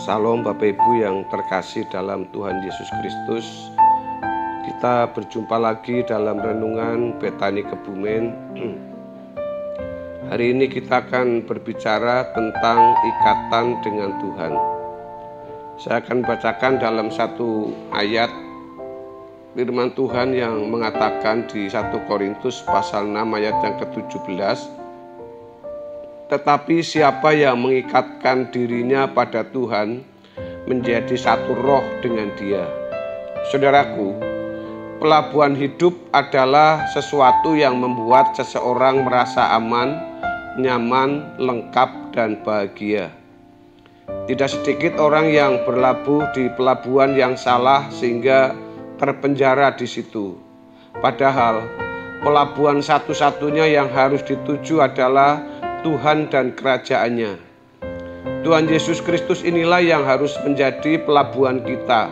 Salam Bapak Ibu yang terkasih dalam Tuhan Yesus Kristus. Kita berjumpa lagi dalam renungan Betani Kebumen. Hari ini kita akan berbicara tentang ikatan dengan Tuhan. Saya akan bacakan dalam satu ayat firman Tuhan yang mengatakan di 1 Korintus pasal 6 ayat yang ke-17. Tetapi siapa yang mengikatkan dirinya pada Tuhan menjadi satu roh dengan Dia. Saudaraku, pelabuhan hidup adalah sesuatu yang membuat seseorang merasa aman, nyaman, lengkap, dan bahagia. Tidak sedikit orang yang berlabuh di pelabuhan yang salah sehingga terpenjara di situ. Padahal pelabuhan satu-satunya yang harus dituju adalah Tuhan dan kerajaannya. Tuhan Yesus Kristus inilah yang harus menjadi pelabuhan kita,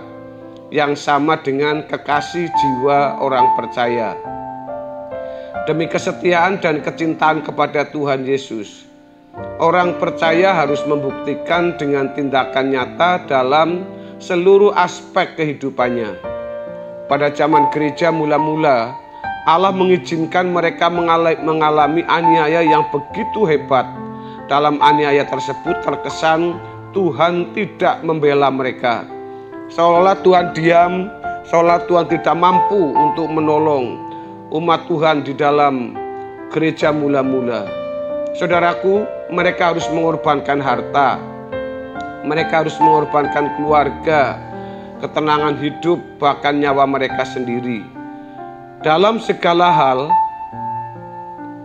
yang sama dengan kekasih jiwa orang percaya. Demi kesetiaan dan kecintaan kepada Tuhan Yesus, orang percaya harus membuktikan dengan tindakan nyata dalam seluruh aspek kehidupannya. Pada zaman gereja mula-mula, Allah mengizinkan mereka mengalami aniaya yang begitu hebat. Dalam aniaya tersebut terkesan Tuhan tidak membela mereka. Seolah Tuhan diam, seolah Tuhan tidak mampu untuk menolong umat Tuhan di dalam gereja mula-mula. Saudaraku, mereka harus mengorbankan harta, mereka harus mengorbankan keluarga, ketenangan hidup, bahkan nyawa mereka sendiri. Dalam segala hal,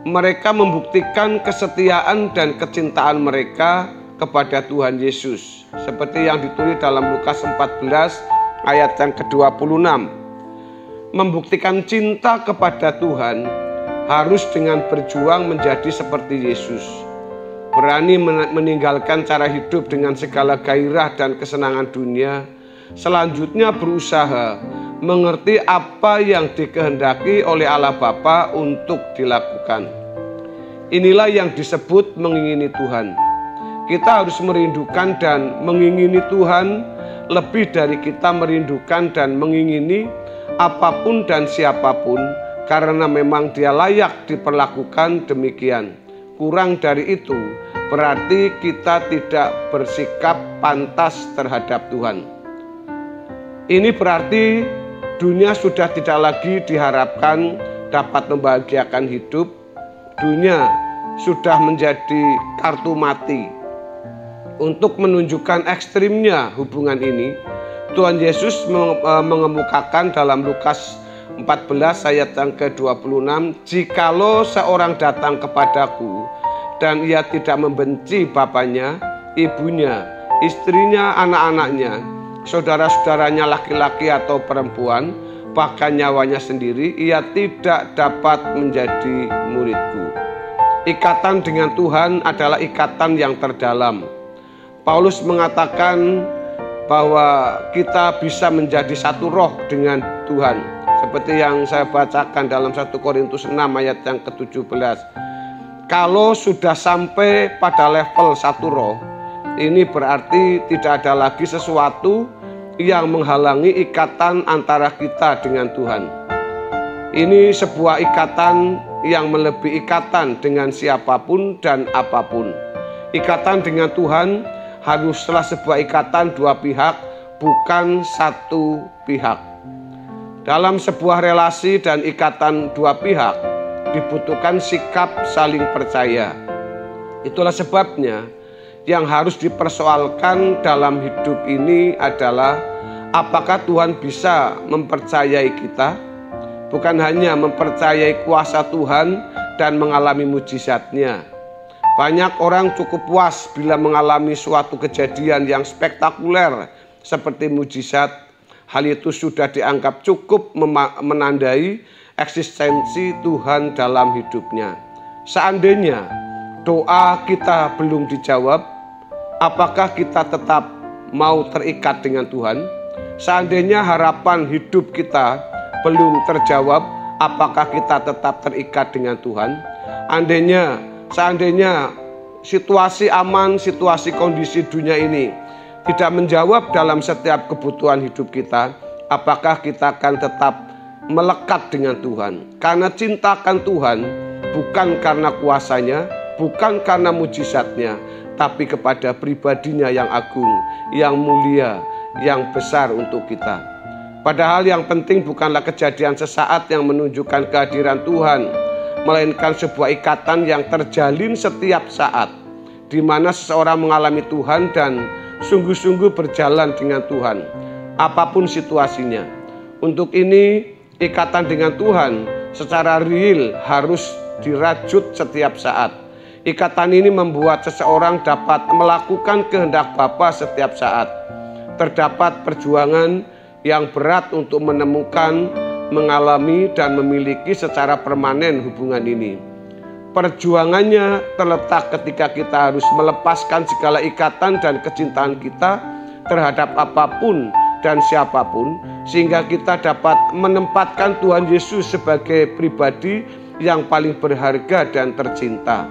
mereka membuktikan kesetiaan dan kecintaan mereka kepada Tuhan Yesus. Seperti yang ditulis dalam Lukas 14 ayat yang ke-26. Membuktikan cinta kepada Tuhan harus dengan berjuang menjadi seperti Yesus. Berani meninggalkan cara hidup dengan segala gairah dan kesenangan dunia. Selanjutnya berusaha mengerti apa yang dikehendaki oleh Allah Bapa untuk dilakukan. Inilah yang disebut mengingini Tuhan. Kita harus merindukan dan mengingini Tuhan lebih dari kita merindukan dan mengingini apapun dan siapapun, karena memang Dia layak diperlakukan demikian. Kurang dari itu, berarti kita tidak bersikap pantas terhadap Tuhan. Ini berarti dunia sudah tidak lagi diharapkan dapat membahagiakan hidup. Dunia sudah menjadi kartu mati. Untuk menunjukkan ekstrimnya hubungan ini, Tuhan Yesus mengemukakan dalam Lukas 14 ayat yang ke-26, "Jikalau seorang datang kepadaku dan ia tidak membenci bapaknya, ibunya, istrinya, anak-anaknya, saudara-saudaranya laki-laki atau perempuan, bahkan nyawanya sendiri, ia tidak dapat menjadi muridku." Ikatan dengan Tuhan adalah ikatan yang terdalam. Paulus mengatakan bahwa kita bisa menjadi satu roh dengan Tuhan. Seperti yang saya bacakan dalam 1 Korintus 6 ayat yang ke-17. Kalau sudah sampai pada level satu roh, ini berarti tidak ada lagi sesuatu yang menghalangi ikatan antara kita dengan Tuhan. Ini sebuah ikatan yang melebihi ikatan dengan siapapun dan apapun. Ikatan dengan Tuhan haruslah sebuah ikatan dua pihak, bukan satu pihak. Dalam sebuah relasi dan ikatan dua pihak dibutuhkan sikap saling percaya. Itulah sebabnya yang harus dipersoalkan dalam hidup ini adalah apakah Tuhan bisa mempercayai kita? Bukan hanya mempercayai kuasa Tuhan dan mengalami mujizatnya. Banyak orang cukup puas bila mengalami suatu kejadian yang spektakuler seperti mujizat. Hal itu sudah dianggap cukup menandai eksistensi Tuhan dalam hidupnya. Seandainya doa kita belum dijawab, apakah kita tetap mau terikat dengan Tuhan? Seandainya harapan hidup kita belum terjawab, apakah kita tetap terikat dengan Tuhan? Seandainya situasi aman, situasi kondisi dunia ini tidak menjawab dalam setiap kebutuhan hidup kita, apakah kita akan tetap melekat dengan Tuhan? Karena cinta akan Tuhan bukan karena kuasanya, bukan karena mujizatnya, tapi kepada pribadinya yang agung, yang mulia, yang besar untuk kita. Padahal yang penting bukanlah kejadian sesaat yang menunjukkan kehadiran Tuhan, melainkan sebuah ikatan yang terjalin setiap saat, di mana seseorang mengalami Tuhan dan sungguh-sungguh berjalan dengan Tuhan, apapun situasinya. Untuk ini, ikatan dengan Tuhan secara real harus dirajut setiap saat. Ikatan ini membuat seseorang dapat melakukan kehendak Bapa setiap saat. Terdapat perjuangan yang berat untuk menemukan, mengalami, dan memiliki secara permanen hubungan ini. Perjuangannya terletak ketika kita harus melepaskan segala ikatan dan kecintaan kita terhadap apapun dan siapapun, sehingga kita dapat menempatkan Tuhan Yesus sebagai pribadi yang paling berharga dan tercinta.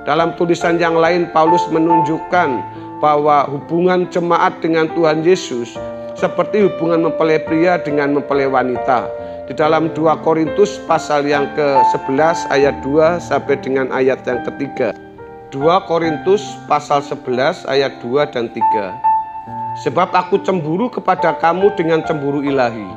Dalam tulisan yang lain, Paulus menunjukkan bahwa hubungan jemaat dengan Tuhan Yesus seperti hubungan mempelai pria dengan mempelai wanita. Di dalam 2 Korintus pasal yang ke-11 ayat 2 sampai dengan ayat yang ketiga. 2 Korintus pasal 11 ayat 2 dan 3. Sebab aku cemburu kepada kamu dengan cemburu ilahi,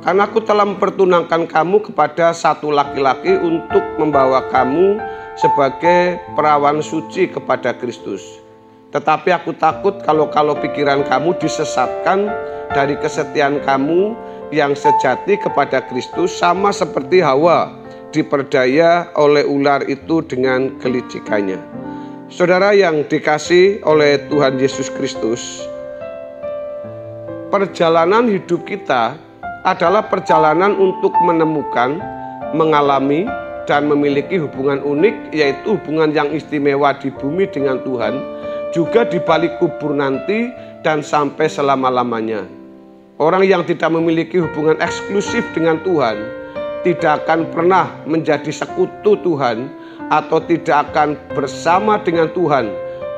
karena aku telah mempertunangkan kamu kepada satu laki-laki untuk membawa kamu sebagai perawan suci kepada Kristus. Tetapi aku takut kalau pikiran kamu disesatkan dari kesetiaan kamu yang sejati kepada Kristus, sama seperti Hawa diperdaya oleh ular itu dengan kelicikannya. Saudara yang dikasihi oleh Tuhan Yesus Kristus, perjalanan hidup kita adalah perjalanan untuk menemukan, mengalami, dan memiliki hubungan unik, yaitu hubungan yang istimewa di bumi dengan Tuhan, juga di balik kubur nanti dan sampai selama-lamanya. Orang yang tidak memiliki hubungan eksklusif dengan Tuhan tidak akan pernah menjadi sekutu Tuhan atau tidak akan bersama dengan Tuhan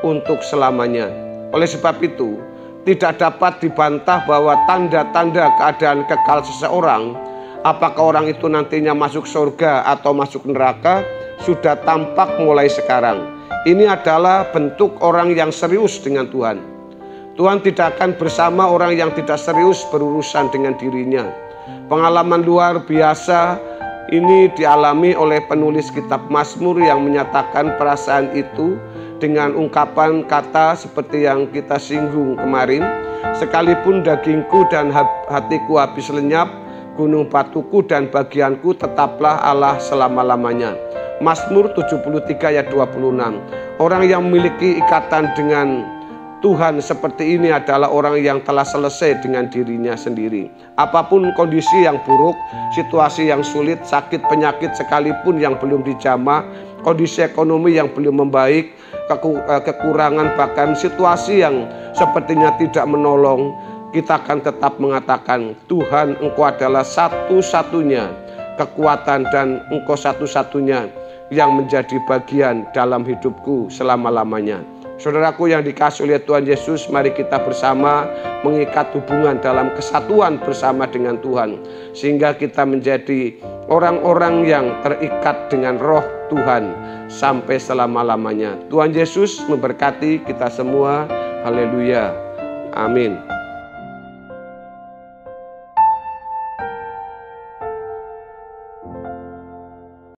untuk selamanya. Oleh sebab itu, tidak dapat dibantah bahwa tanda-tanda keadaan kekal seseorang, apakah orang itu nantinya masuk surga atau masuk neraka, sudah tampak mulai sekarang. Ini adalah bentuk orang yang serius dengan Tuhan. Tuhan tidak akan bersama orang yang tidak serius berurusan dengan dirinya. Pengalaman luar biasa ini dialami oleh penulis kitab Mazmur yang menyatakan perasaan itu dengan ungkapan kata seperti yang kita singgung kemarin. Sekalipun dagingku dan hatiku habis lenyap, gunung batuku dan bagianku tetaplah Allah selama-lamanya. Mazmur 73 ayat 26. Orang yang memiliki ikatan dengan Tuhan seperti ini adalah orang yang telah selesai dengan dirinya sendiri. Apapun kondisi yang buruk, situasi yang sulit, sakit, penyakit sekalipun yang belum dijamah, kondisi ekonomi yang belum membaik, kekurangan, bahkan situasi yang sepertinya tidak menolong, kita akan tetap mengatakan, Tuhan, Engkau adalah satu-satunya kekuatan dan Engkau satu-satunya yang menjadi bagian dalam hidupku selama-lamanya. Saudaraku yang dikasihi oleh Tuhan Yesus, mari kita bersama mengikat hubungan dalam kesatuan bersama dengan Tuhan, sehingga kita menjadi orang-orang yang terikat dengan roh Tuhan sampai selama-lamanya. Tuhan Yesus memberkati kita semua. Haleluya. Amin.